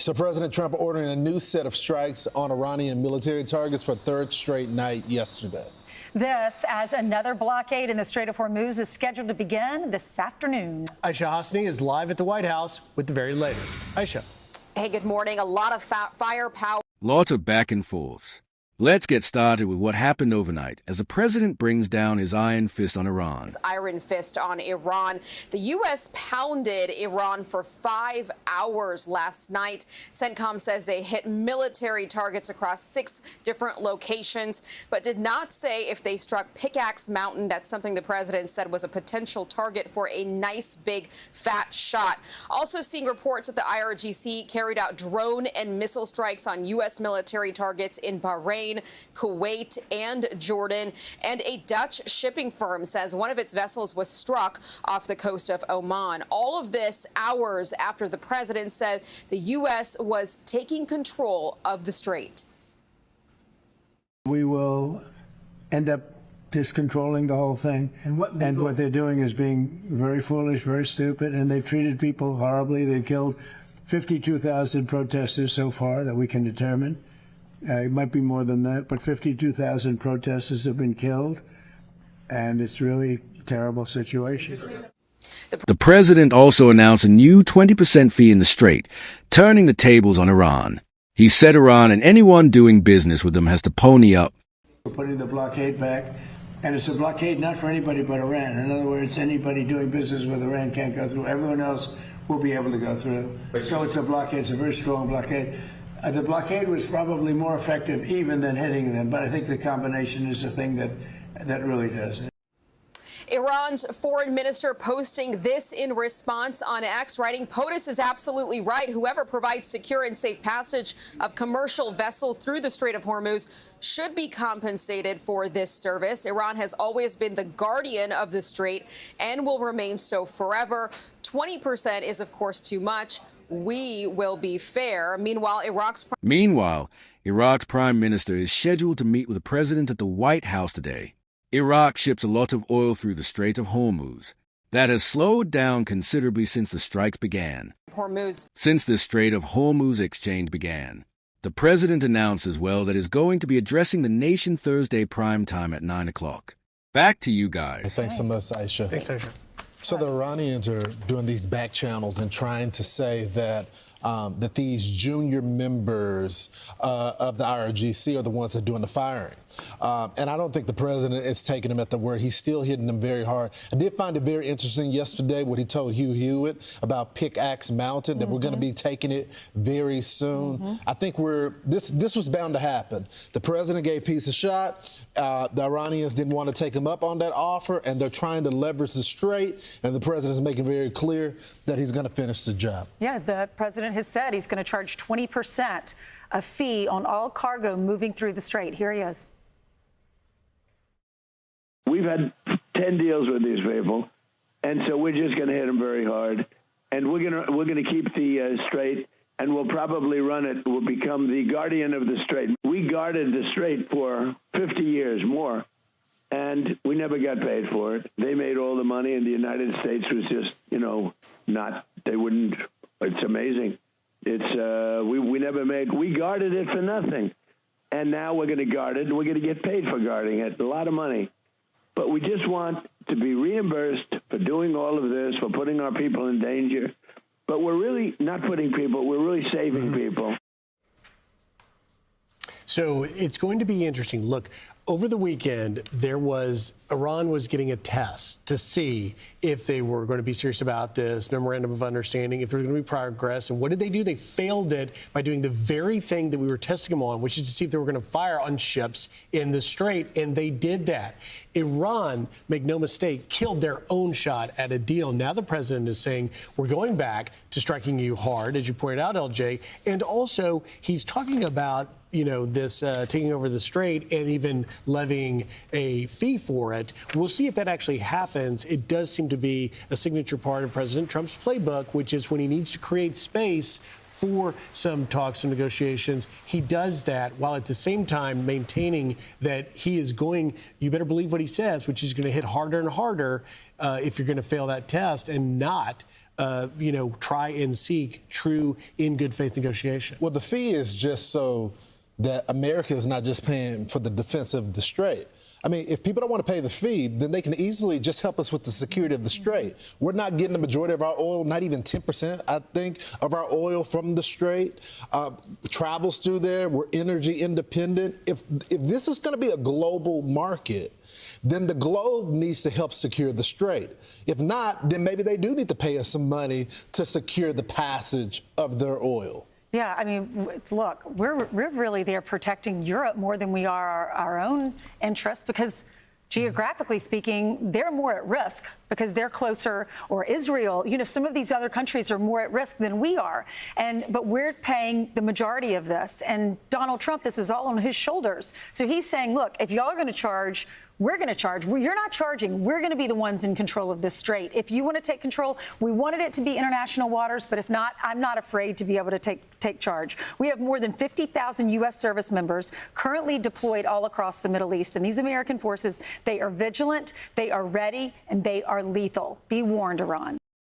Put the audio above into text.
So President Trump ordering a new set of strikes on Iranian military targets for a third straight night yesterday. This as another blockade in the Strait of Hormuz is scheduled to begin this afternoon. Aisha Hasni is live at the White House with the very latest. Aisha. Hey, good morning. A lot of firepower. Lot of back and forths. Let's get started with what happened overnight as the president brings down his iron fist on Iran. Iron fist on Iran. The U.S. pounded Iran for 5 hours last night. CENTCOM says they hit military targets across 6 different locations, but did not say if they struck Pickaxe Mountain. That's something the president said was a potential target for a nice big fat shot. Also seeing reports that the IRGC carried out drone and missile strikes on U.S. military targets in Bahrain, Kuwait, and Jordan. And a Dutch shipping firm says one of its vessels was struck off the coast of Oman. All of this hours after the president said the U.S. was taking control of the strait. We will end up just controlling the whole thing. And what they're doing is being very foolish, very stupid, and they've treated people horribly. They've killed 52,000 protesters so far that we can determine. It might be more than that, but 52,000 protesters have been killed, and it's really a terrible situation. The president also announced a new 20% fee in the strait, turning the tables on Iran. He said Iran and anyone doing business with them has to pony up. We're putting the blockade back, and it's a blockade not for anybody but Iran. In other words, anybody doing business with Iran can't go through. Everyone else will be able to go through. So it's a blockade. It's a very strong blockade. The blockade was probably more effective even than hitting them, but I think the combination is the thing that really does it. Iran's foreign minister posting this in response on X, writing, POTUS is absolutely right. Whoever provides secure and safe passage of commercial vessels through the Strait of Hormuz should be compensated for this service. Iran has always been the guardian of the strait and will remain so forever. 20% is, of course, too much. We will be fair. Meanwhile, Iraq's prime minister is scheduled to meet with the president at the White House today. Iraq ships a lot of oil through the Strait of Hormuz. That has slowed down considerably since the strikes began. Since the Strait of Hormuz exchange began. The president announced as well that he's going to be addressing the nation Thursday prime time at 9 o'clock. Back to you guys. Thanks so much, Aisha. Thanks, Aisha. So the Iranians are doing these back channels and trying to say that that these junior members of the IRGC are the ones that are doing the firing. And I don't think the president is taking them at the word. He's still hitting them very hard. I did find it very interesting yesterday what he told Hugh Hewitt about Pickaxe Mountain, that we're going to be taking it very soon. I think this was bound to happen. The president gave peace a shot. The Iranians didn't want to take him up on that offer, and they're trying to leverage the strait, and the president is making very clear that he's going to finish the job. Yeah, the president has said he's going to charge 20% a fee on all cargo moving through the strait. Here he is. We've had 10 deals with these people, and so we're just going to hit them very hard. And we're going to keep the strait, and we'll probably run it. We'll become the guardian of the strait. We guarded the strait for 50 years more, and we never got paid for it. They made all the money, and the United States was just, they wouldn't. It's amazing. It's we never made. We guarded it for nothing, and now we're going to guard it, and we're going to get paid for guarding it. A lot of money. But we just want to be reimbursed for doing all of this, for putting our people in danger. But we're really not putting people, we're really saving people. So it's going to be interesting. Look, over the weekend, Iran was getting a test to see if they were going to be serious about this memorandum of understanding, if there was going to be progress. And what did they do? They failed it by doing the very thing that we were testing them on, which is to see if they were going to fire on ships in the strait. And they did that. Iran, make no mistake, killed their own shot at a deal. Now the president is saying, we're going back to striking you hard, as you pointed out, LJ. And also, he's talking about this taking over the strait and even levying a fee for it. We'll see if that actually happens. It does seem to be a signature part of President Trump's playbook, which is when he needs to create space for some talks and negotiations, he does that while at the same time maintaining that he is going, you better believe what he says, which is going to hit harder and harder if you're going to fail that test and not try and seek true in good faith negotiation. Well, the fee is just so that America is not just paying for the defense of the Strait. I mean, if people don't want to pay the fee, then they can easily just help us with the security of the Strait. We're not getting the majority of our oil, not even 10%, I think, of our oil from the Strait. Travels through there. We're energy independent. If this is going to be a global market, then the globe needs to help secure the Strait. If not, then maybe they do need to pay us some money to secure the passage of their oil. Yeah, I mean, look, we're really there protecting Europe more than we are our own interests because geographically speaking, they're more at risk because they're closer, or Israel, some of these other countries are more at risk than we are. But we're paying the majority of this. And Donald Trump, this is all on his shoulders. So he's saying, look, if y'all are going to charge, we're going to charge. You're not charging. We're going to be the ones in control of this strait. If you want to take control, we wanted it to be international waters, but if not, I'm not afraid to be able to take charge. We have more than 50,000 U.S. service members currently deployed all across the Middle East. And these American forces, they are vigilant, they are ready, and they are lethal. Be warned, Iran.